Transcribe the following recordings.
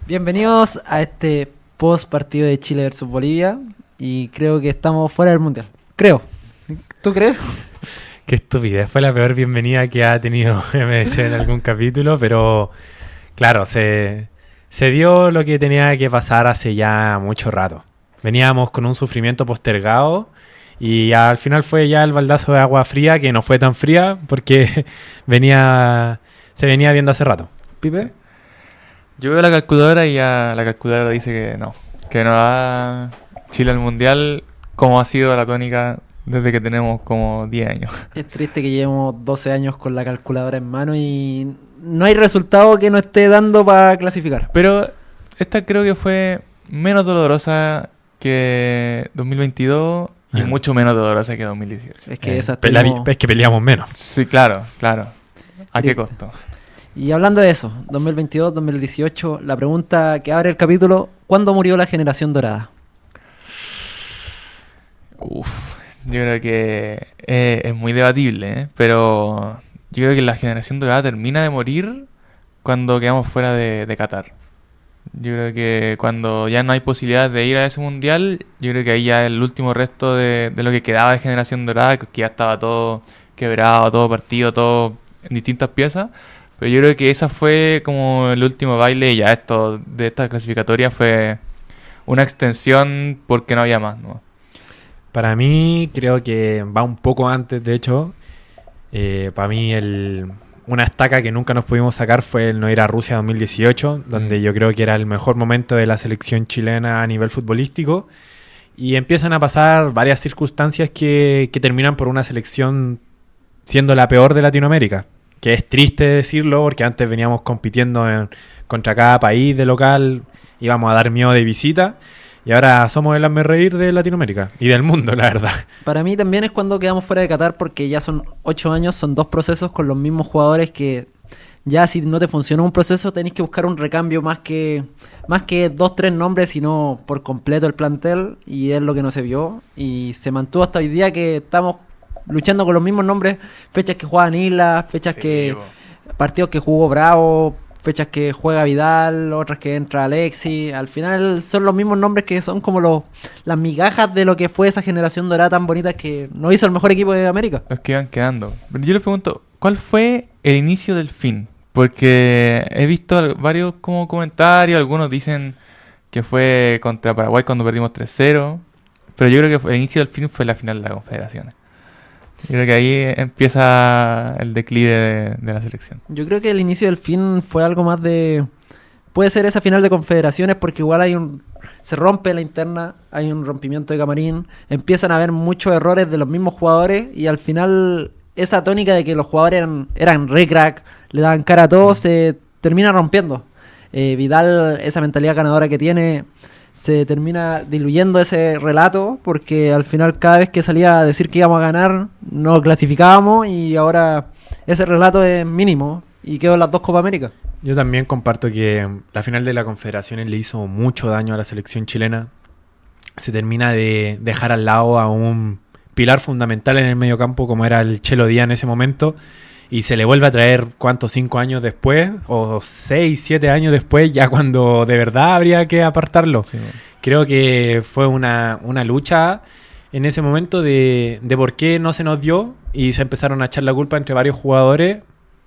Bienvenidos a este post partido de Chile versus Bolivia y creo que estamos fuera del Mundial. Creo. ¿Tú crees? Qué estupidez, fue la peor bienvenida que ha tenido MDC en algún capítulo, pero claro, se dio lo que tenía que pasar hace ya mucho rato. Veníamos con un sufrimiento postergado y al final fue ya el baldazo de agua fría, que no fue tan fría porque se venía viendo hace rato. ¿Pipe? Yo veo la calculadora y ya la calculadora dice que no va Chile al Mundial como ha sido la tónica desde que tenemos como 10 años. Es triste que llevemos 12 años con la calculadora en mano y no hay resultado que nos esté dando para clasificar. Pero esta creo que fue menos dolorosa que 2022 y mucho menos dolorosa que 2018. Es que Es que peleamos menos. Sí, claro. ¿A qué Sí. costo? Y hablando de eso, 2022, 2018, la pregunta que abre el capítulo, ¿cuándo murió la generación dorada? Yo creo que es muy debatible, ¿eh? Pero yo creo que la generación dorada termina de morir cuando quedamos fuera de Qatar. Yo creo que cuando ya no hay posibilidad de ir a ese mundial, yo creo que ahí ya el último resto de lo que quedaba de generación dorada, que ya estaba todo quebrado, todo partido, todo en distintas piezas. Pero yo creo que esa fue como el último baile y ya esto de esta clasificatoria fue una extensión porque no había más, ¿no? Para mí creo que va un poco antes, de hecho. Para mí una estaca que nunca nos pudimos sacar fue el no ir a Rusia 2018, donde yo creo que era el mejor momento de la selección chilena a nivel futbolístico. Y empiezan a pasar varias circunstancias que terminan por una selección siendo la peor de Latinoamérica. Que es triste decirlo porque antes veníamos compitiendo contra cada país de local, íbamos a dar miedo de visita y ahora somos el hazmerreír de Latinoamérica y del mundo, la verdad. Para mí también es cuando quedamos fuera de Qatar porque ya son 8 años, son 2 procesos con los mismos jugadores que ya si no te funcionó un proceso tenéis que buscar un recambio más que 2, 3 nombres, sino por completo el plantel y es lo que no se vio y se mantuvo hasta hoy día que estamos luchando con los mismos nombres, fechas que juegan Islas, partidos que jugó Bravo, fechas que juega Vidal, otras que entra Alexis. Al final son los mismos nombres que son como las migajas de lo que fue esa generación dorada tan bonita que nos hizo el mejor equipo de América. Los que iban quedando. Pero yo les pregunto, ¿cuál fue el inicio del fin? Porque he visto varios como comentarios, algunos dicen que fue contra Paraguay cuando perdimos 3-0, pero yo creo que el inicio del fin fue la final de la Confederaciones. Yo creo que ahí empieza el declive de la selección. Yo creo que el inicio del fin fue algo más de... Puede ser esa final de confederaciones porque igual se rompe la interna, hay un rompimiento de camarín, empiezan a haber muchos errores de los mismos jugadores y al final esa tónica de que los jugadores eran re crack, le daban cara a todos, se termina rompiendo. Vidal, esa mentalidad ganadora que tiene... se termina diluyendo ese relato porque al final cada vez que salía a decir que íbamos a ganar no clasificábamos y ahora ese relato es mínimo y quedó en las 2 Copa América. Yo también comparto que la final de la Confederaciones le hizo mucho daño a la selección chilena. Se termina de dejar al lado a un pilar fundamental en el mediocampo como era el Chelo Díaz en ese momento. Y se le vuelve a traer, ¿cuántos? 5 años después, o 6, 7 años después, ya cuando de verdad habría que apartarlo. Sí. Creo que fue una lucha en ese momento de por qué no se nos dio y se empezaron a echar la culpa entre varios jugadores.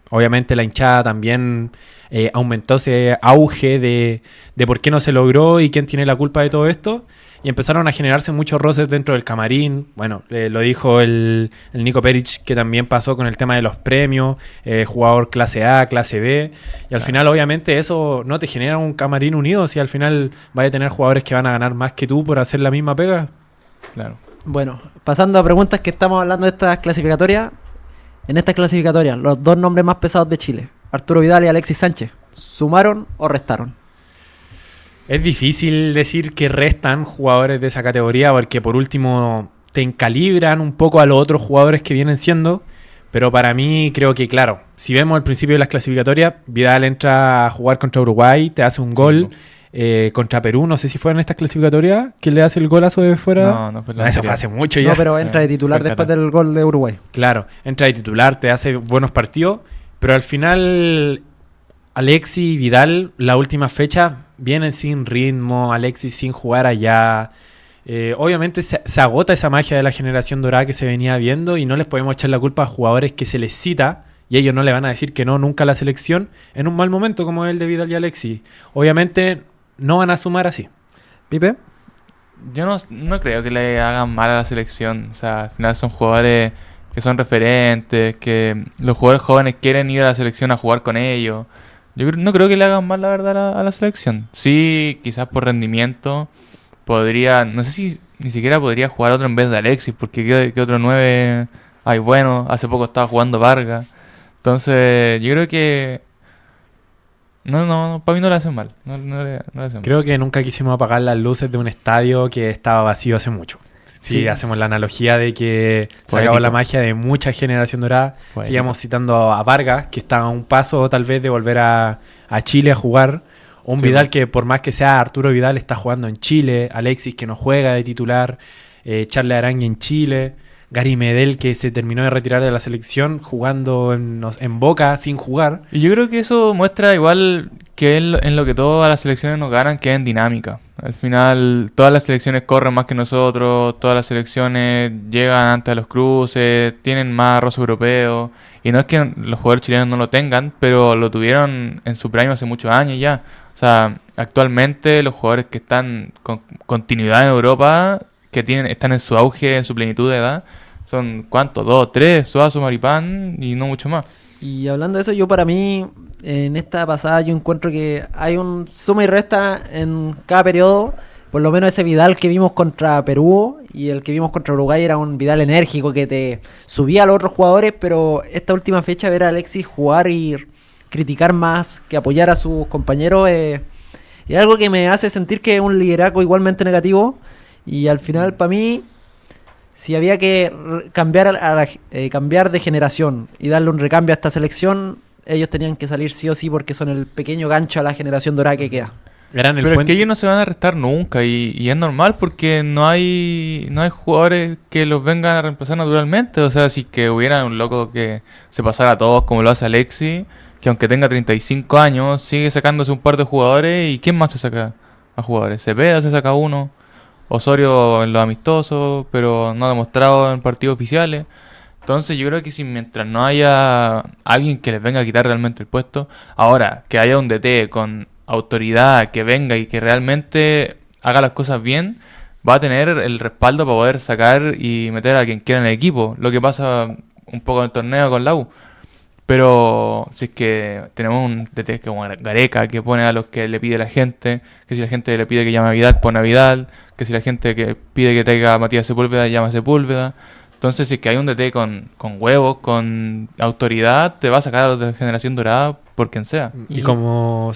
Obviamente la hinchada también aumentó ese auge de por qué no se logró y quién tiene la culpa de todo esto. Y empezaron a generarse muchos roces dentro del camarín. Bueno, lo dijo el Nico Peric, que también pasó con el tema de los premios, jugador clase A, clase B. Y al final, obviamente, eso no te genera un camarín unido. Si al final vas a tener jugadores que van a ganar más que tú por hacer la misma pega. Claro. Bueno, pasando a preguntas que estamos hablando de estas clasificatorias. En estas clasificatorias, los 2 nombres más pesados de Chile, Arturo Vidal y Alexis Sánchez, ¿sumaron o restaron? Es difícil decir que restan jugadores de esa categoría porque por último te encalibran un poco a los otros jugadores que vienen siendo, pero para mí creo que claro, si vemos al principio de las clasificatorias, Vidal entra a jugar contra Uruguay, te hace un gol, contra Perú, no sé si fue en estas clasificatorias que le hace el golazo de fuera. No, eso fue hace mucho ya. No, pero entra de titular después del gol de Uruguay. Claro, entra de titular, te hace buenos partidos, pero al final Alexis y Vidal, la última fecha vienen sin ritmo, Alexis sin jugar allá. Obviamente se agota esa magia de la generación dorada que se venía viendo y no les podemos echar la culpa a jugadores que se les cita y ellos no le van a decir que no nunca a la selección en un mal momento como el de Vidal y Alexis. Obviamente no van a sumar así. ¿Pipe? Yo no creo que le hagan mal a la selección. O sea, al final son jugadores que son referentes, que los jugadores jóvenes quieren ir a la selección a jugar con ellos. No creo que le hagan mal, la verdad, a la selección. Sí, quizás por rendimiento podría, no sé si ni siquiera podría jugar otro en vez de Alexis, porque ¿qué otro 9 hay bueno? Hace poco estaba jugando Vargas. Entonces, yo creo que no, para mí no le hacen mal. No le hacen mal. Creo que nunca quisimos apagar las luces de un estadio que estaba vacío hace mucho. Si hacemos la analogía de que se acabó la magia de mucha generación dorada, sigamos citando a Vargas, que está a un paso tal vez de volver a Chile a jugar. Un Vidal que por más que sea Arturo Vidal está jugando en Chile, Alexis que no juega de titular, Charles Arangui en Chile, Gary Medel que se terminó de retirar de la selección jugando en Boca sin jugar. Y yo creo que eso muestra igual que en lo que todas las selecciones nos ganan, que es en dinámica. Al final todas las selecciones corren más que nosotros, todas las selecciones llegan antes a los cruces, tienen más roce europeo. Y no es que los jugadores chilenos no lo tengan, pero lo tuvieron en su prime hace muchos años ya. O sea, actualmente los jugadores que están con continuidad en Europa, que están en su auge, en su plenitud de edad, son ¿cuántos? 2, 3, Suazo, Maripán y no mucho más. Y hablando de eso, yo para mí, en esta pasada yo encuentro que hay un suma y resta en cada periodo. Por lo menos ese Vidal que vimos contra Perú y el que vimos contra Uruguay era un Vidal enérgico que te subía a los otros jugadores, pero esta última fecha ver a Alexis jugar y criticar más que apoyar a sus compañeros es algo que me hace sentir que es un liderazgo igualmente negativo. Y al final, para mí, si había que cambiar de generación y darle un recambio a esta selección, ellos tenían que salir sí o sí porque son el pequeño gancho a la generación dorada que queda. Pero es que ellos no se van a restar nunca y es normal porque no hay jugadores que los vengan a reemplazar naturalmente. O sea, si que hubiera un loco que se pasara a todos como lo hace Alexis, que aunque tenga 35 años, sigue sacándose un par de jugadores. ¿Y quién más se saca a jugadores? Cepeda se saca uno, Osorio en los amistosos, pero no ha demostrado en partidos oficiales. Entonces yo creo que si mientras no haya alguien que les venga a quitar realmente el puesto, ahora que haya un DT con autoridad que venga y que realmente haga las cosas bien, va a tener el respaldo para poder sacar y meter a quien quiera en el equipo. Lo que pasa un poco en el torneo con la U. Pero si es que tenemos un DT como Gareca, que pone a los que le pide la gente, que si la gente le pide que llame a Vidal, pone a Vidal, que si la gente que pide que traiga a Matías Sepúlveda, llama a Sepúlveda. Entonces, si es que hay un DT con huevos, con autoridad, te va a sacar a los de la generación dorada por quien sea. Y como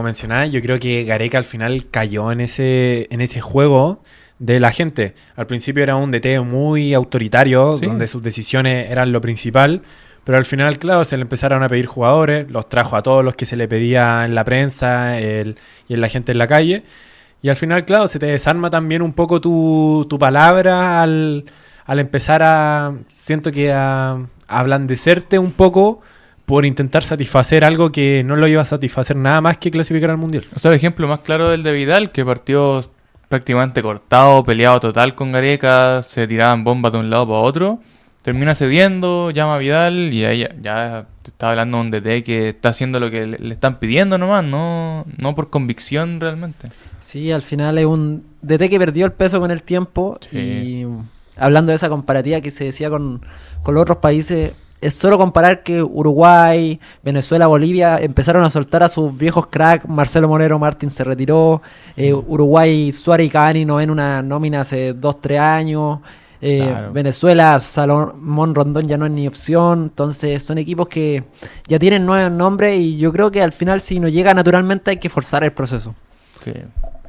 mencionaba, yo creo que Gareca al final cayó en ese juego de la gente. Al principio era un DT muy autoritario, donde sus decisiones eran lo principal. Pero al final, claro, se le empezaron a pedir jugadores, los trajo a todos los que se le pedía en la prensa y en la gente en la calle. Y al final, claro, se te desarma también un poco tu palabra al empezar a ablandecerte un poco por intentar satisfacer algo que no lo iba a satisfacer nada más que clasificar al Mundial. O sea, el ejemplo más claro del de Vidal, que partió prácticamente cortado, peleado total con Gareca, se tiraban bombas de un lado para otro. Termina cediendo, llama a Vidal y ahí ya te está hablando de un DT que está haciendo lo que le están pidiendo nomás, no por convicción realmente. Sí, al final es un DT que perdió el peso con el tiempo. Sí. Y hablando de esa comparativa que se decía con los otros países, es solo comparar que Uruguay, Venezuela, Bolivia empezaron a soltar a sus viejos cracks. Marcelo Moreno Martín se retiró, Uruguay, Suárez y Cavani no ven una nómina hace 2-3 años. Claro. Venezuela, Salomón Rondón ya no es ni opción. Entonces son equipos que ya tienen nuevos nombres y yo creo que al final si no llega naturalmente hay que forzar el proceso. Sí.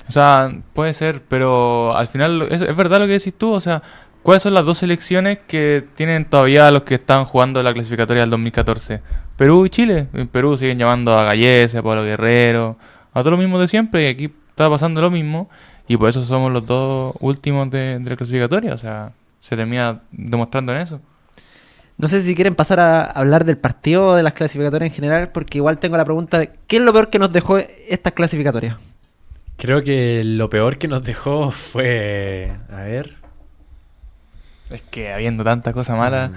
O sea, puede ser, pero al final es verdad lo que decís tú. O sea, ¿cuáles son las dos selecciones que tienen todavía los que están jugando la clasificatoria del 2014? Perú y Chile. En Perú siguen llamando a Gallese, a Pablo Guerrero, a todos los mismos de siempre, y aquí está pasando lo mismo y por eso somos los dos últimos de la clasificatoria. O sea, se termina demostrando en eso. No sé si quieren pasar a hablar del partido, de las clasificatorias en general, porque igual tengo la pregunta de ¿qué es lo peor que nos dejó estas clasificatorias? Creo que lo peor que nos dejó fue... A ver... Es que habiendo tanta cosa mala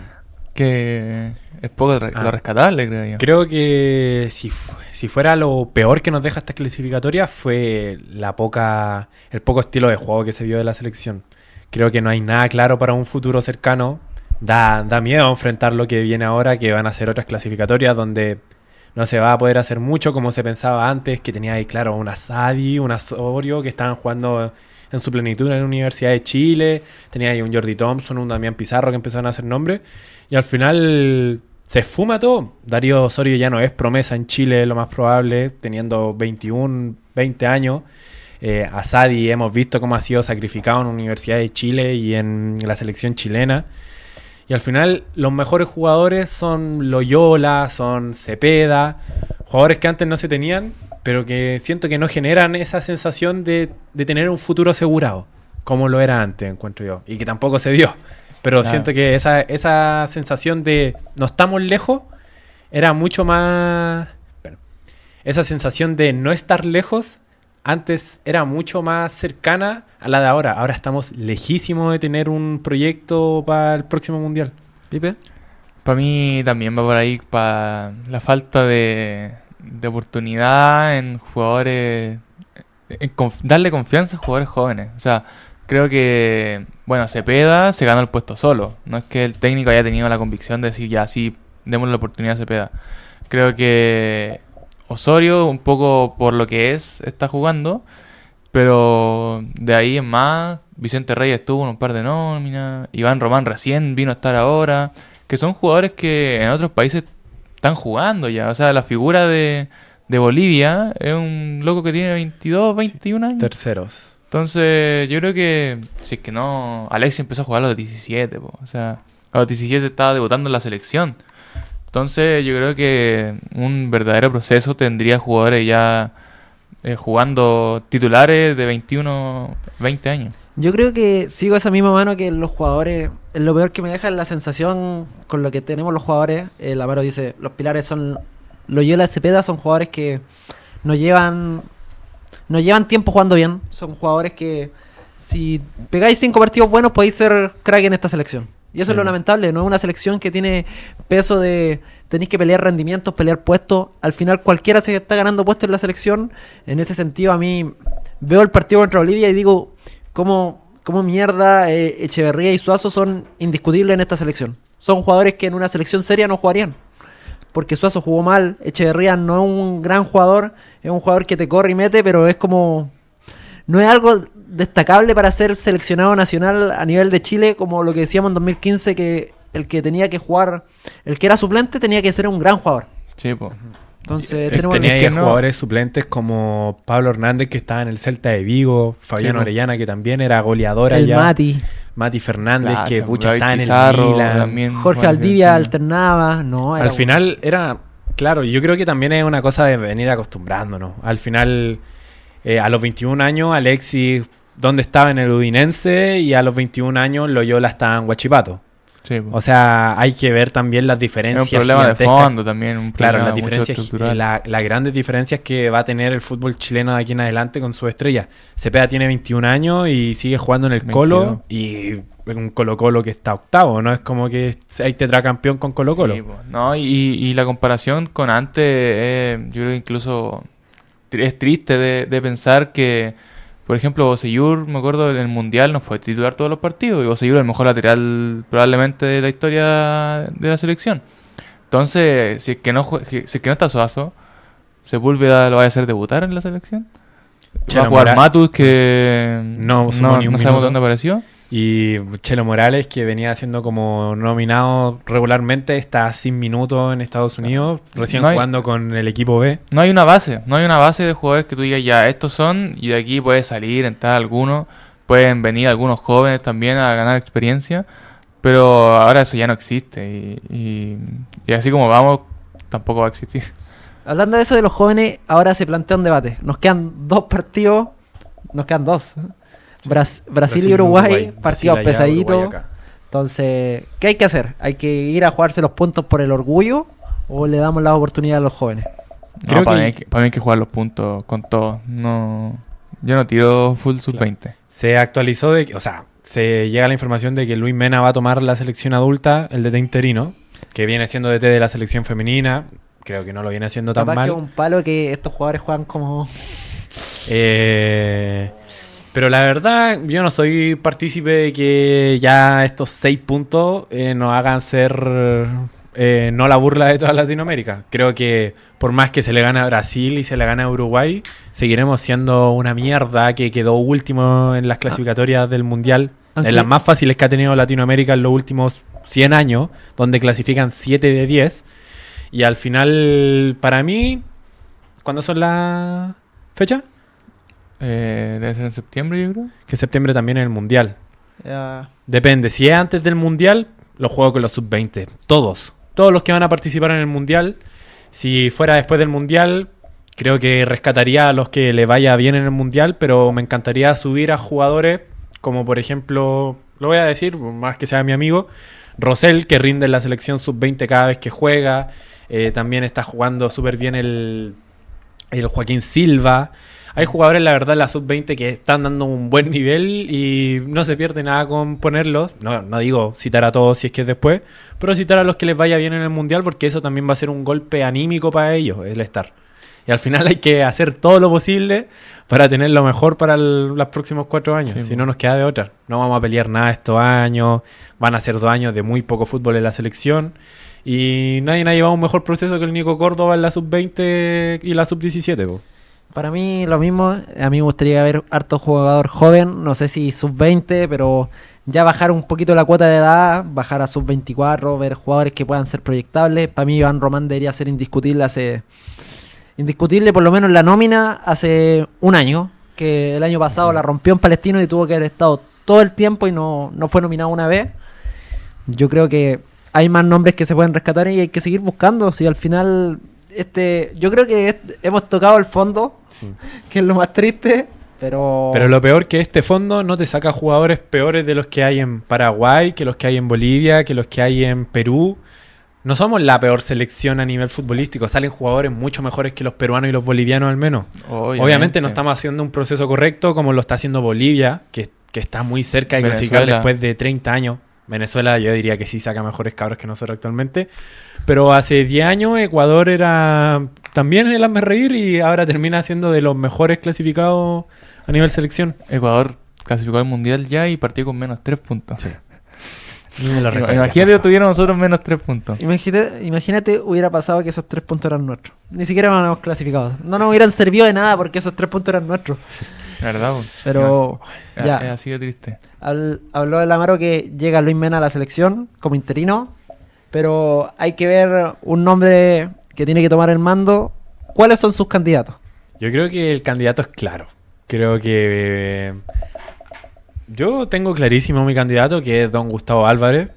que es poco lo rescatable, creo yo. Creo que si fuera lo peor que nos deja esta clasificatoria fue el poco estilo de juego que se vio de la selección. Creo que no hay nada claro para un futuro cercano. Da miedo enfrentar lo que viene ahora, que van a ser otras clasificatorias donde no se va a poder hacer mucho como se pensaba antes, que tenía ahí, claro, una Sadi, una Osorio que estaban jugando en su plenitud en la Universidad de Chile, tenía ahí un Jordi Thompson, un Damián Pizarro que empezaron a hacer nombre, y al final se esfuma todo. Darío Osorio ya no es promesa en Chile, lo más probable, teniendo 21, 20 años. A Sadi hemos visto cómo ha sido sacrificado en la Universidad de Chile y en la selección chilena. Y al final los mejores jugadores son Loyola, son Cepeda, jugadores que antes no se tenían, pero que siento que no generan esa sensación de tener un futuro asegurado, como lo era antes, encuentro yo. Y que tampoco se dio. Pero Claro. siento que esa sensación de no estamos lejos era mucho más... Esa sensación de no estar lejos antes era mucho más cercana a la de ahora. Ahora estamos lejísimos de tener un proyecto para el próximo Mundial. ¿Pipe? Para mí también va por ahí para la falta de oportunidad en jugadores, darle confianza a jugadores jóvenes. O sea, creo que, bueno, Cepeda se ganó el puesto solo. No es que el técnico haya tenido la convicción de decir, ya, sí, démosle la oportunidad a Cepeda. Creo que Osorio, un poco por lo que está jugando, pero de ahí en más, Vicente Reyes estuvo en un par de nóminas, Iván Román recién vino a estar ahora, que son jugadores que en otros países están jugando ya. O sea, la figura de Bolivia es un loco que tiene 22, 21 años. Terceros. Entonces, yo creo que, si es que no, Alexis empezó a jugar a los 17, po. O sea, a los 17 estaba debutando en la selección. Entonces, yo creo que un verdadero proceso tendría jugadores ya jugando titulares de 21, 20 años. Yo creo que sigo esa misma mano que los jugadores. Lo peor que me deja es la sensación con lo que tenemos los jugadores. El Amaro dice, los pilares son Loyola y Cepeda, son jugadores que no llevan tiempo jugando bien. Son jugadores que si pegáis 5 partidos buenos podéis ser crack en esta selección. Y eso es lo lamentable, no es una selección que tiene peso de tenéis que pelear rendimientos, pelear puestos. Al final cualquiera se está ganando puestos en la selección. En ese sentido a mí veo el partido contra Bolivia y digo, ¿cómo mierda Echeverría y Suazo son indiscutibles en esta selección? Son jugadores que en una selección seria no jugarían. Porque Suazo jugó mal, Echeverría no es un gran jugador, es un jugador que te corre y mete, pero es como... No es algo destacable para ser seleccionado nacional a nivel de Chile, como lo que decíamos en 2015, que el que tenía que jugar, el que era suplente tenía que ser un gran jugador. Sí, pues. Entonces Tenía ahí es que no- jugadores suplentes como Pablo Hernández, que estaba en el Celta de Vigo, Fabián po. Orellana, que también era goleador el allá, Mati, Fernández, que pucha, David estaba en el Pizarro Milan. también, Jorge bueno, Aldivia que- alternaba, no, era Al final era, claro, yo creo que también es una cosa de venir acostumbrándonos. Al final, a los 21 años, Alexis, ¿dónde estaba? En el Udinense, y a los 21 años Loyola estaba en Huachipato. Sí, po. O sea, hay que ver también las Es diferencias un problema de gigantescas. fondo también, un Claro, problema las mucho diferencias, estructural. las grandes diferencias que va a tener el fútbol chileno de aquí en adelante con su estrella. Cepeda tiene 21 años y sigue jugando en el 22. Colo, y un Colo-Colo que está octavo, no es como que hay tetracampeón con Colo-Colo. Sí, po. No, y la comparación con antes, yo creo que incluso es triste de pensar que, por ejemplo, Bocellur, me acuerdo, en el Mundial no fue titular todos los partidos, y Bocellur es el mejor lateral probablemente de la historia de la selección. Entonces, si es que no, si es que no está Suazo, Sepúlveda lo va a hacer debutar en la selección. Va Chelo a jugar Mora- Matus, que No sumó ni un no sabemos minuto. dónde apareció. Y Chelo Morales, que venía siendo como nominado regularmente, está sin minutos en Estados Unidos, recién No hay- jugando con el equipo B. No hay una base de jugadores que tú digas, ya, estos son, y de aquí puede salir, entrar algunos, pueden venir algunos jóvenes también a ganar experiencia, pero ahora eso ya no existe, y así como vamos, tampoco va a existir. Hablando de eso de los jóvenes, ahora se plantea un debate. Nos quedan 2 partidos, nos quedan 2. Brasil y Uruguay, partidos Brasil allá, pesaditos. Uruguay acá. Entonces, ¿qué hay que hacer? ¿Hay que ir a jugarse los puntos por el orgullo o le damos la oportunidad a los jóvenes? Creo No, para que- mí, para mí hay que jugar los puntos con todo, no Yo no tiro full sub-20. Se actualizó o sea, se llega la información de que Luis Mena va a tomar la selección adulta, el DT interino, que viene siendo DT de la selección femenina. Creo que no lo viene haciendo tan Capaz mal. que es un palo que estos jugadores juegan como... Pero la verdad, yo no soy partícipe de que ya estos 6 puntos nos hagan ser no la burla de toda Latinoamérica. Creo que por más que se le gane a Brasil y se le gane a Uruguay, seguiremos siendo una mierda que quedó último en las clasificatorias del Mundial. Aunque- En las más fáciles que ha tenido Latinoamérica en los últimos 100 años, donde clasifican 7 de 10. Y al final, para mí, ¿cuándo son las fechas? Debe ser en septiembre, yo creo. Que septiembre también es el Mundial. Ya, Depende, si es antes del Mundial, los juego con los sub-20. Todos los que van a participar en el Mundial. Si fuera después del Mundial, creo que rescataría a los que le vaya bien en el Mundial, pero me encantaría subir a jugadores como por ejemplo, lo voy a decir, por más que sea mi amigo, Rosell, que rinde en la selección sub-20 cada vez que juega. También está jugando súper bien el Joaquín Silva. Hay jugadores, la verdad, en la sub-20 que están dando un buen nivel y no se pierde nada con ponerlos. No digo citar a todos si es que es después, pero citar a los que les vaya bien en el Mundial, porque eso también va a ser un golpe anímico para ellos, el estar. Y al final hay que hacer todo lo posible para tener lo mejor para los próximos 4 años. Sí, Si no nos queda de otra. No vamos a pelear nada estos años. Van a ser 2 años de muy poco fútbol en la selección. Y nadie ha llevado un mejor proceso que el Nico Córdoba en la sub-20 y la sub-17, po. para mí lo mismo. A mí me gustaría ver harto jugador joven, no sé si sub-20, pero ya bajar un poquito la cuota de edad, bajar a sub-24, ver jugadores que puedan ser proyectables. Para mí Iván Román debería ser indiscutible por lo menos en la nómina hace un año, que el año pasado la rompió en Palestino y tuvo que haber estado todo el tiempo y no fue nominado una vez. Yo creo que hay más nombres que se pueden rescatar y hay que seguir buscando. Si al final yo creo que hemos tocado el fondo, Sí. que es lo más triste, pero Lo peor que este fondo no te saca jugadores peores de los que hay en Paraguay, que los que hay en Bolivia, que los que hay en Perú. No somos la peor selección a nivel futbolístico. Salen jugadores mucho mejores que los peruanos y los bolivianos al menos. Obviamente no estamos haciendo un proceso correcto como lo está haciendo Bolivia, que está muy cerca de clasificar Venezuela. después de 30 años. Venezuela yo diría que sí saca mejores cabros que nosotros actualmente. Pero hace 10 años Ecuador era también el hazmerreír y ahora termina siendo de los mejores clasificados a nivel selección. Ecuador clasificó al Mundial ya y partió con menos 3 puntos. Sí. Ni me lo recuerdo, Imagínate por que tuviéramos nosotros menos 3 puntos. imagínate hubiera pasado que esos 3 puntos eran nuestros. Ni siquiera nos habíamos clasificado. No nos hubieran servido de nada porque esos 3 puntos eran nuestros. La verdad, pues. Pero ya. Es así de triste. Habló el Amaro que llega Luis Mena a la selección como interino, pero hay que ver un nombre que tiene que tomar el mando. ¿Cuáles son sus candidatos? Yo creo que el candidato es claro. Creo que yo tengo clarísimo mi candidato, que es don Gustavo Álvarez.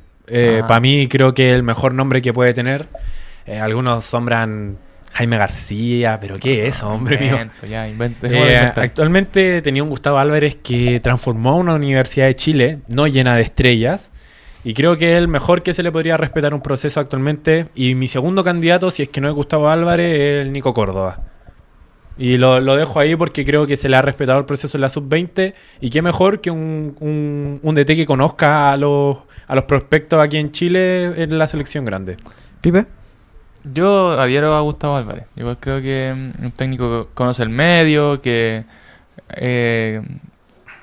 Para mí creo que es el mejor nombre que puede tener. Algunos sombran Jaime García, pero ¿qué es eso, hombre mío? Actualmente tenía un Gustavo Álvarez que transformó a una Universidad de Chile no llena de estrellas. Y creo que es el mejor que se le podría respetar un proceso actualmente. Y mi segundo candidato, si es que no es Gustavo Álvarez, es el Nico Córdoba. Y lo dejo ahí porque creo que se le ha respetado el proceso en la sub-20. Y qué mejor que un DT que conozca a los prospectos aquí en Chile en la selección grande. ¿Pipe? Yo adhiero a Gustavo Álvarez. Igual creo que un técnico que conoce el medio, que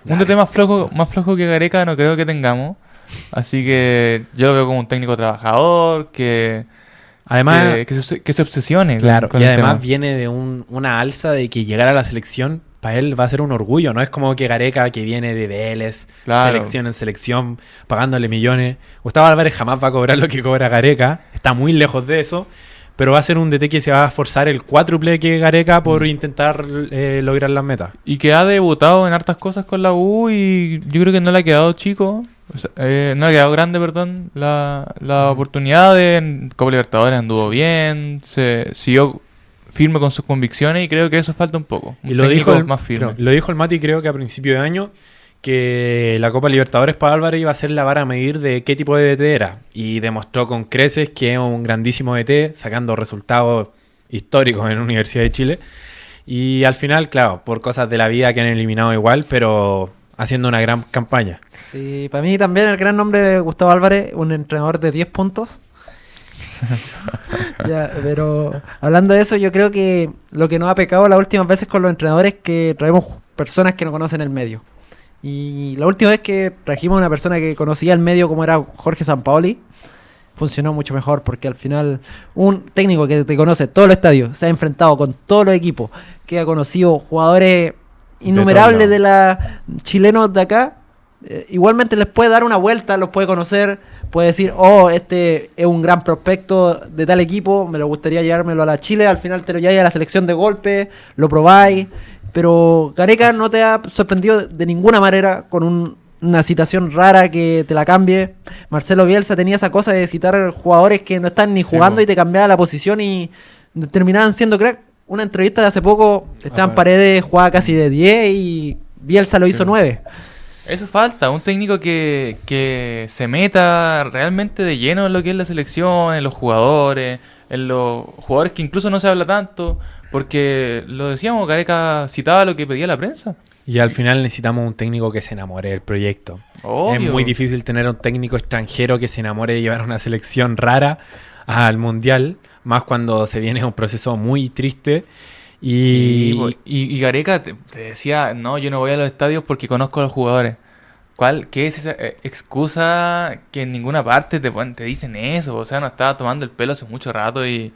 un DT más flojo que Gareca no creo que tengamos. Así que yo lo veo como un técnico trabajador, que Además, que se obsesione. claro, con y el además tema. viene de una alza de que llegar a la selección para él va a ser un orgullo. No es como que Gareca, que viene de Vélez, Claro. selección en selección, pagándole millones. Gustavo Álvarez jamás va a cobrar lo que cobra Gareca. Está muy lejos de eso. Pero va a ser un DT que se va a esforzar el cuádruple que Gareca por intentar lograr las metas. Y que ha debutado en hartas cosas con la U y yo creo que no le ha quedado chico. O sea, no le ha quedado grande, perdón, la oportunidad en Copa Libertadores anduvo bien, se siguió firme con sus convicciones y creo que eso falta un poco. Un Y lo técnico dijo, más firme. lo dijo el Mati, creo que a principio de año, que la Copa Libertadores para Álvarez iba a ser la vara a medir de qué tipo de DT era. Y demostró con creces que es un grandísimo DT, sacando resultados históricos en la Universidad de Chile. Y al final, claro, por cosas de la vida que han eliminado igual, pero haciendo una gran campaña. Sí, para mí también el gran nombre de Gustavo Álvarez, un entrenador de 10 puntos. Ya, pero hablando de eso, yo creo que lo que nos ha pecado las últimas veces con los entrenadores es que traemos personas que no conocen el medio. Y la última vez que trajimos a una persona que conocía el medio como era Jorge Sampaoli, funcionó mucho mejor porque al final un técnico que te conoce todo el estadio, se ha enfrentado con todos los equipos, que ha conocido jugadores innumerables de la chilenos de acá, igualmente les puede dar una vuelta, los puede conocer, puede decir, oh, este es un gran prospecto de tal equipo, me lo gustaría llevármelo a la Chile, al final te lo lleváis a la selección de golpe, lo probáis, pero Gareca no te ha sorprendido de ninguna manera con una citación rara que te la cambie. Marcelo Bielsa tenía esa cosa de citar jugadores que no están ni jugando y te cambiaba la posición y terminaban siendo crack. Una entrevista de hace poco, Esteban Paredes jugaba casi de 10 y Bielsa lo hizo 9. Eso falta, un técnico que se meta realmente de lleno en lo que es la selección, en los jugadores que incluso no se habla tanto, porque lo decíamos, Gareca citaba lo que pedía la prensa. Y al final necesitamos un técnico que se enamore del proyecto. Obvio. Es muy difícil tener un técnico extranjero que se enamore de llevar una selección rara al Mundial, más cuando se viene un proceso muy triste. Y Gareca te decía, no, yo no voy a los estadios porque conozco a los jugadores. ¿Qué es esa excusa que en ninguna parte te dicen eso? O sea, no estaba tomando el pelo hace mucho rato y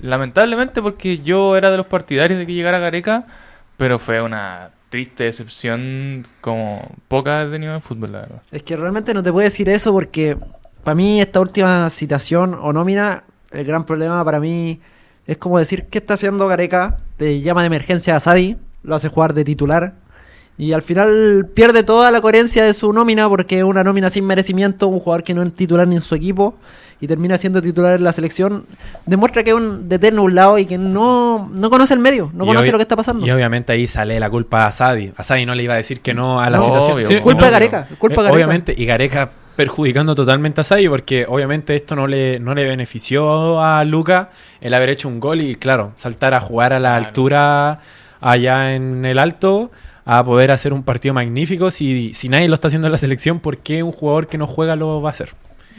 lamentablemente, porque yo era de los partidarios de que llegara Gareca, pero fue una triste decepción como pocas he tenido en el fútbol, la verdad. Es que realmente no te puedo decir eso porque para mí esta última citación o nómina, el gran problema para mí es como decir, ¿qué está haciendo Gareca? Te llama de emergencia a Sadi, lo hace jugar de titular y al final pierde toda la coherencia de su nómina porque es una nómina sin merecimiento, un jugador que no es titular ni en su equipo y termina siendo titular en la selección. Demuestra que es un DT nublado y que no conoce el medio, no conoce lo que está pasando. Y obviamente ahí sale la culpa a Sadi. A Sadi no le iba a decir que no a la situación. Obvio, Sí, culpa de Gareca, culpa de Gareca. Obviamente, y Gareca perjudicando totalmente a Sadi porque obviamente esto no le benefició a Luca el haber hecho un gol y claro, saltar a jugar a la altura allá en el Alto a poder hacer un partido magnífico. Si nadie lo está haciendo en la selección, ¿por qué un jugador que no juega lo va a hacer?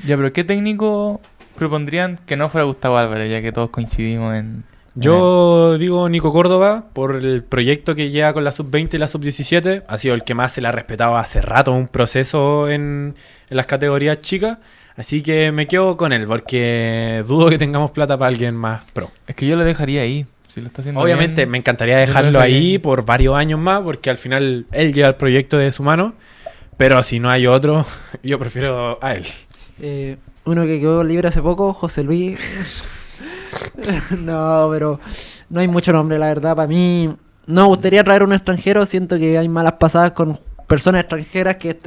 Ya, pero ¿qué técnico propondrían que no fuera Gustavo Álvarez, ya que todos coincidimos en... Yo digo Nico Córdoba por el proyecto que lleva con la sub-20 y la sub-17. Ha sido el que más se le ha respetado hace rato un proceso en las categorías chicas. Así que me quedo con él porque dudo que tengamos plata para alguien más pro. Es que yo lo dejaría ahí. Si lo está haciendo Obviamente bien, me encantaría dejarlo ahí por varios años más porque al final él lleva el proyecto de su mano. Pero si no hay otro, yo prefiero a él. Uno que quedó libre hace poco, José Luis. No, pero no hay mucho nombre, la verdad. Para mí, no me gustaría traer un extranjero. Siento que hay malas pasadas con personas extranjeras que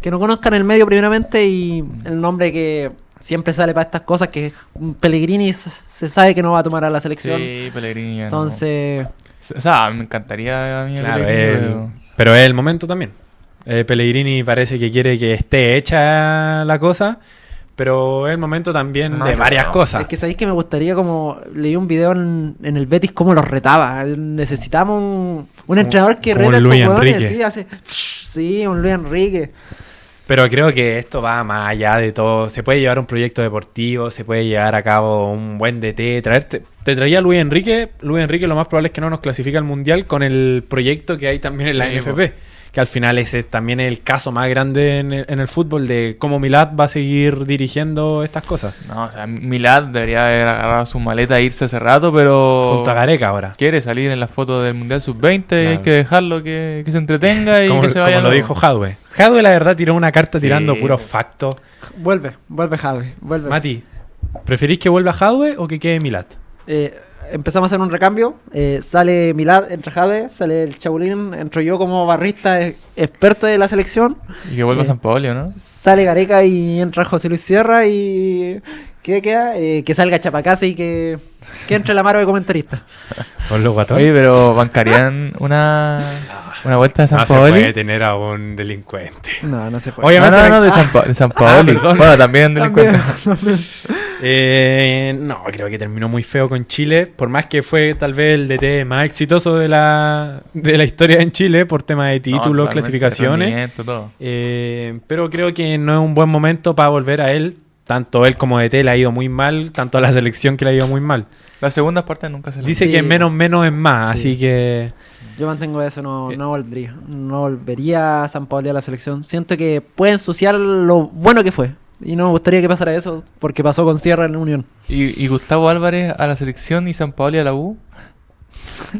no conozcan el medio primeramente. Y el nombre que siempre sale para estas cosas, que es Pellegrini, se sabe que no va a tomar a la selección. Sí, Pellegrini. Entonces, O sea, me encantaría a mí Claro, Pellegrini, pero es el momento también. Pellegrini parece que quiere que esté hecha la cosa, pero es el momento también de varias cosas. es que sabéis que me gustaría, como leí un video en el Betis, cómo los retaba. Necesitamos un entrenador que como reta a estos Luis huevones. Enrique. Sí, un Luis Enrique. Pero creo que esto va más allá de todo. Se puede llevar un proyecto deportivo, se puede llevar a cabo un buen DT, te traía a Luis Enrique. Luis Enrique lo más probable es que no nos clasifique al Mundial con el proyecto que hay también en la Sí, NFP. Que al final ese también es el caso más grande en el fútbol de cómo Milad va a seguir dirigiendo estas cosas. No, o sea, Milad debería haber agarrado su maleta e irse hace rato, pero... Junto a Gareca ahora. Quiere salir en la foto del Mundial Sub-20 y Claro. hay que dejarlo que se entretenga y Como, que se vaya. como lo luego. dijo Jadwe. Jadwe la verdad tiró una carta Sí. tirando puros factos. Vuelve Javi, vuelve. Mati, ¿preferís que vuelva Jadwe o que quede Milad? Empezamos a hacer un recambio. Sale Milad, entra Jade, sale el Chabulín, entro yo como barrista experto de la selección. Y que vuelva San Paolo, ¿no? Sale Gareca y entra José Luis Sierra y... ¿Qué queda? Que salga Chapacase y que entre la mano de comentarista. Con los guatones. Oye, pero bancarían una vuelta de San No se Paolo. puede tener a un delincuente. No se puede. Obviamente No, de San Paolo. perdón. Bueno, también delincuente. No, creo que terminó muy feo con Chile. Por más que fue tal vez el DT más exitoso de la historia en Chile por tema de títulos, totalmente, clasificaciones. rendimiento, todo. Pero creo que no es un buen momento para volver a él. Tanto él como DT le ha ido muy mal, tanto a la selección que le ha ido muy mal. Las segundas partes nunca se le Dice Sí. que menos es más, Sí. así que... Yo mantengo eso, no volvería. No volvería a San Paoli a la selección. Siento que puede ensuciar lo bueno que fue. Y no me gustaría que pasara eso, porque pasó con Sierra en la Unión. ¿Y Gustavo Álvarez a la selección y San Paoli a la U?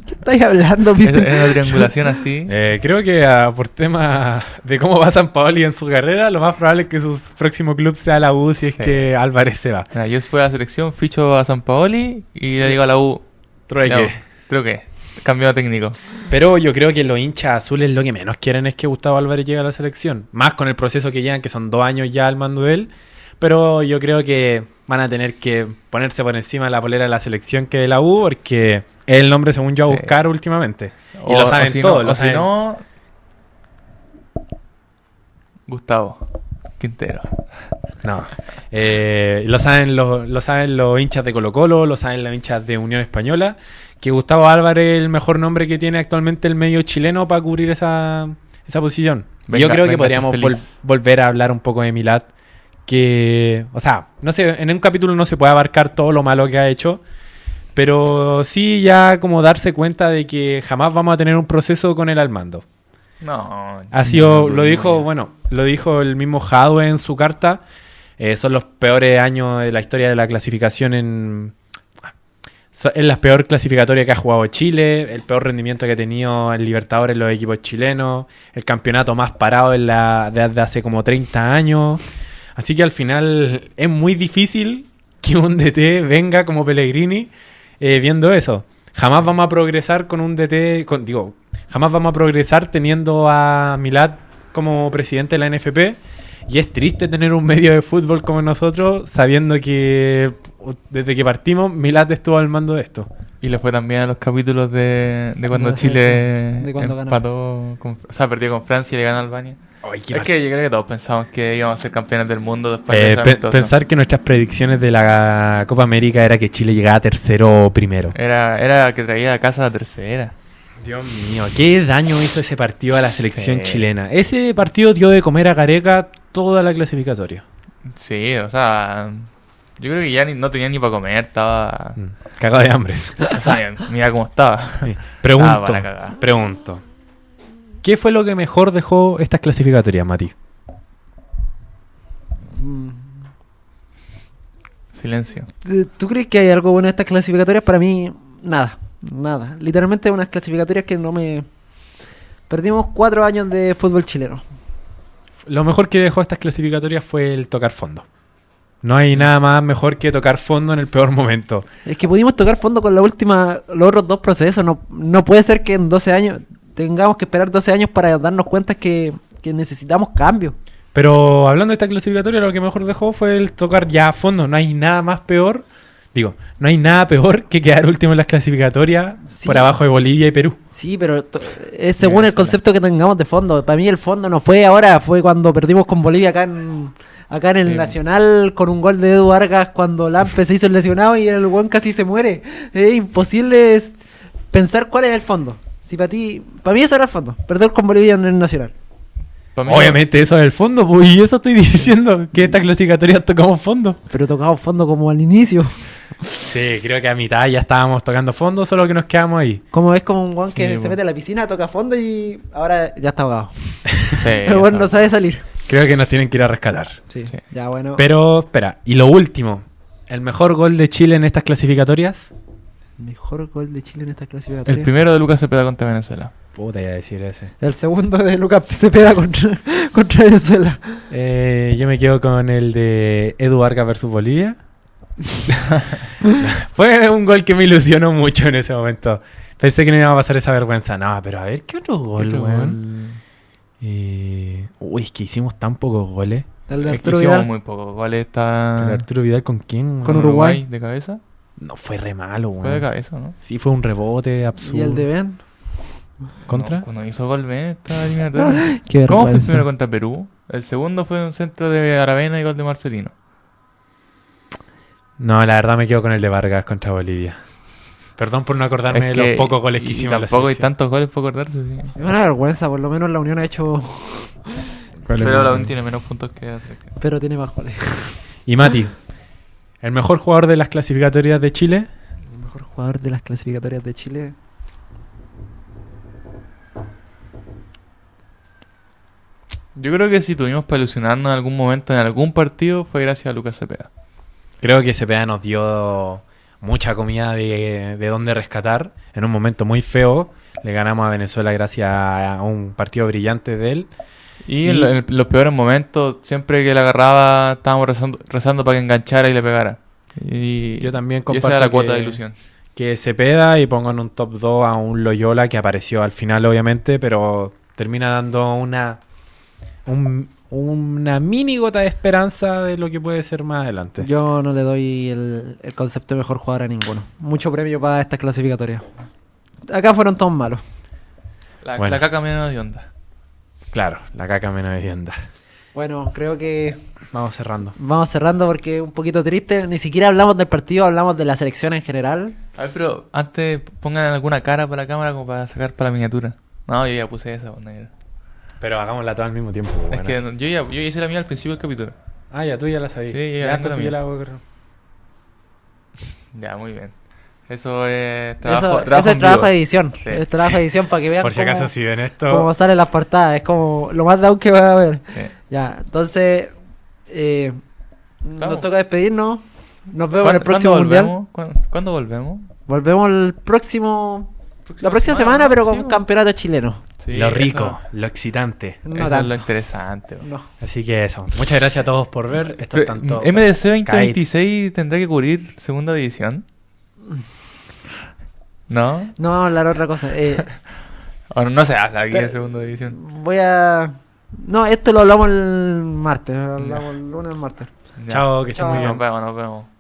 ¿Qué estáis hablando, ¿Es Pipe? una triangulación así? Creo que por tema de cómo va San Paoli en su carrera, lo más probable es que su próximo club sea la U si es Sí. que Álvarez se va. Mira, yo si fuera a la selección, ficho a San Paoli y le digo a la U. Trueque. la U. Creo que cambio de técnico. Pero yo creo que los hinchas azules lo que menos quieren es que Gustavo Álvarez llegue a la selección. Más con el proceso que llevan, que son 2 años ya al mando de él. Pero yo creo que van a tener que ponerse por encima de la polera de la selección que de la U, porque es el nombre según yo a Sí. buscar últimamente. Y O- lo saben o si todos. no, lo o si saben. no, Gustavo Quintero. No. Lo saben los hinchas de Colo-Colo, lo saben los hinchas de Unión Española, que Gustavo Álvarez es el mejor nombre que tiene actualmente el medio chileno para cubrir esa posición. Y yo Venga- creo que venga a ser podríamos feliz. volver a hablar un poco de Milad, que, o sea, no sé, en un capítulo no se puede abarcar todo lo malo que ha hecho, pero sí ya como darse cuenta de que jamás vamos a tener un proceso con él al mando. No. Ha sido, no, lo dijo, no, bueno, lo dijo el mismo Jadwe en su carta. Son los peores años de la historia de la clasificación es la peor clasificatoria que ha jugado Chile, el peor rendimiento que ha tenido el Libertadores en los equipos chilenos, el campeonato más parado desde hace como 30 años. Así que al final es muy difícil que un DT venga como Pellegrini viendo eso. Jamás vamos a progresar con un DT, jamás vamos a progresar teniendo a Milad como presidente de la NFP. Y es triste tener un medio de fútbol como nosotros, sabiendo que desde que partimos, Milad estuvo al mando de esto. Y le fue también a los capítulos de cuando la Chile selección, de cuando empató, o sea, perdió con Francia y le ganó a Albania. Es que yo creo que todos pensamos que íbamos a ser campeones del mundo después de ese amistoso. Pensar que nuestras predicciones de la Copa América era que Chile llegaba tercero o primero. Era que traía a casa la tercera. Dios mío, qué daño hizo ese partido a la selección Sí. chilena. Ese partido dio de comer a Gareca toda la clasificatoria. Sí, o sea, yo creo que ya no tenía ni para comer, estaba... Cagado de hambre. O sea, mira cómo estaba. Sí. Ah, para cagar. Pregunto. ¿Qué fue lo que mejor dejó estas clasificatorias, Mati? Mm. Silencio. ¿Tú crees que hay algo bueno en estas clasificatorias? Para mí, nada. Nada. Literalmente unas clasificatorias que no me... Perdimos 4 años de fútbol chileno. Lo mejor que dejó estas clasificatorias fue el tocar fondo. No hay nada más mejor que tocar fondo en el peor momento. Es que pudimos tocar fondo con los otros 2 procesos. No puede ser que en 12 años tengamos que esperar 12 años para darnos cuenta que necesitamos cambio. Pero hablando de esta clasificatoria, lo que mejor dejó fue el tocar ya a fondo. No hay nada más peor. Digo, no hay nada peor que quedar último en las clasificatorias Sí. por abajo de Bolivia y Perú. Sí, pero es según el Venezuela. concepto que tengamos de fondo. Para mí el fondo no fue ahora, fue cuando perdimos con Bolivia acá en el Sí. Nacional con un gol de Edu Vargas cuando Lampe se hizo el lesionado y el buen casi se muere. Es imposible pensar cuál es el fondo. Si para mí eso era el fondo, perder con Bolivia en el Nacional. Pa' mí Obviamente eso es el fondo, pues, y eso estoy diciendo, que esta clasificatoria tocamos fondo. Pero tocamos fondo como al inicio. Sí, creo que a mitad ya estábamos tocando fondo, solo que nos quedamos ahí. Como es como un guan que Sí, se bueno. mete a la piscina, toca fondo y ahora ya está ahogado. Sí, Pero bueno, no sabe salir. Creo que nos tienen que ir a rescatar. Sí, Sí. ya bueno. Pero, espera, y lo último, ¿el mejor gol de Chile en estas clasificatorias? Mejor gol de Chile en esta El clasificatoria. primero de Lucas Cepeda contra Venezuela. Puta, iba a decir ese. El segundo de Lucas Cepeda contra Venezuela. Yo me quedo con el de Edu Vargas versus Bolivia. Fue un gol que me ilusionó mucho en ese momento. Pensé que no iba a pasar esa vergüenza. No, pero a ver, ¿qué otro gol, otro weón? Uy, es que hicimos tan pocos goles. El de Es que Arturo hicimos Vidal. muy pocos goles. ¿Pero Está Arturo Vidal con quién? Con weón? Uruguay. de cabeza. No, fue re malo, Fue de weón. cabeza, ¿no? Sí, fue un rebote absurdo. Y el de Ben. ¿Contra? No, cuando hizo gol, ven, estaba eliminatoria. Qué ¿Cómo fue el vergüenza. primero contra Perú? El segundo fue un centro de Aravena y gol de Marcelino. No, la verdad me quedo con el de Vargas contra Bolivia. Perdón por no acordarme de los pocos goles que y hicimos en la tampoco hay selección. tantos goles por acordarse. Sí. Es una vergüenza, por lo menos la Unión ha hecho... Pero la Unión tiene menos puntos que la selección. Pero tiene más goles. Y Mati, el mejor jugador de las clasificatorias de Chile. El mejor jugador de las clasificatorias de Chile... Yo creo que si tuvimos para ilusionarnos en algún momento en algún partido fue gracias a Lucas Cepeda. Creo que Cepeda nos dio mucha comida de dónde rescatar en un momento muy feo. Le ganamos a Venezuela gracias a un partido brillante de él. Y en los peores momentos, siempre que la agarraba, estábamos rezando para que enganchara y le pegara. Y Yo también y esa comparto era la cuota que- de ilusión. Que Cepeda y pongo en un top 2 a un Loyola que apareció al final obviamente, pero termina dando una mini gota de esperanza de lo que puede ser más adelante. Yo no le doy el concepto de mejor jugador a ninguno. Mucho premio para estas clasificatorias. Acá fueron todos malos. Bueno. La caca menos de onda. Claro, la caca menos vivienda. Bueno, creo que Vamos cerrando. vamos cerrando porque es un poquito triste. Ni siquiera hablamos del partido, hablamos de la selección en general. A ver, pero antes pongan alguna cara para la cámara como para sacar para la miniatura. No, yo ya puse esa, pues, negro. Pero hagámosla todo al mismo tiempo. Es bueno, que así. yo ya hice la mía al principio del capítulo. Ah, ya tú ya la sabías. Sí, yo ya ya tengo entonces la yo mía. la hago. Ya, muy bien. Eso es Eso trabajo, es en trabajo vivo. de edición. Sí. Es trabajo de edición para que vean Por si acaso si ven esto. cómo salen las portadas. Es como lo más down que va a haber. Sí. Ya, entonces nos Vamos. toca despedirnos. Nos vemos en el próximo ¿Cuándo mundial. volvemos? ¿Cuándo volvemos? Volvemos la próxima semana, pero con Sí, un campeonato chileno. sí, lo rico, eso- lo excitante. No eso es tanto. lo interesante. bro. No. Así que eso. Muchas gracias a todos por ver. Esto es tanto. MDC 2026 tendrá que cubrir segunda división. ¿No? No vamos a hablar otra cosa. O no se habla aquí Te- de segunda división. Voy a... No, esto lo hablamos el martes. Hablamos el lunes o el martes. Ya. Chao, que estén muy Chao. bien. Nos vemos, nos vemos.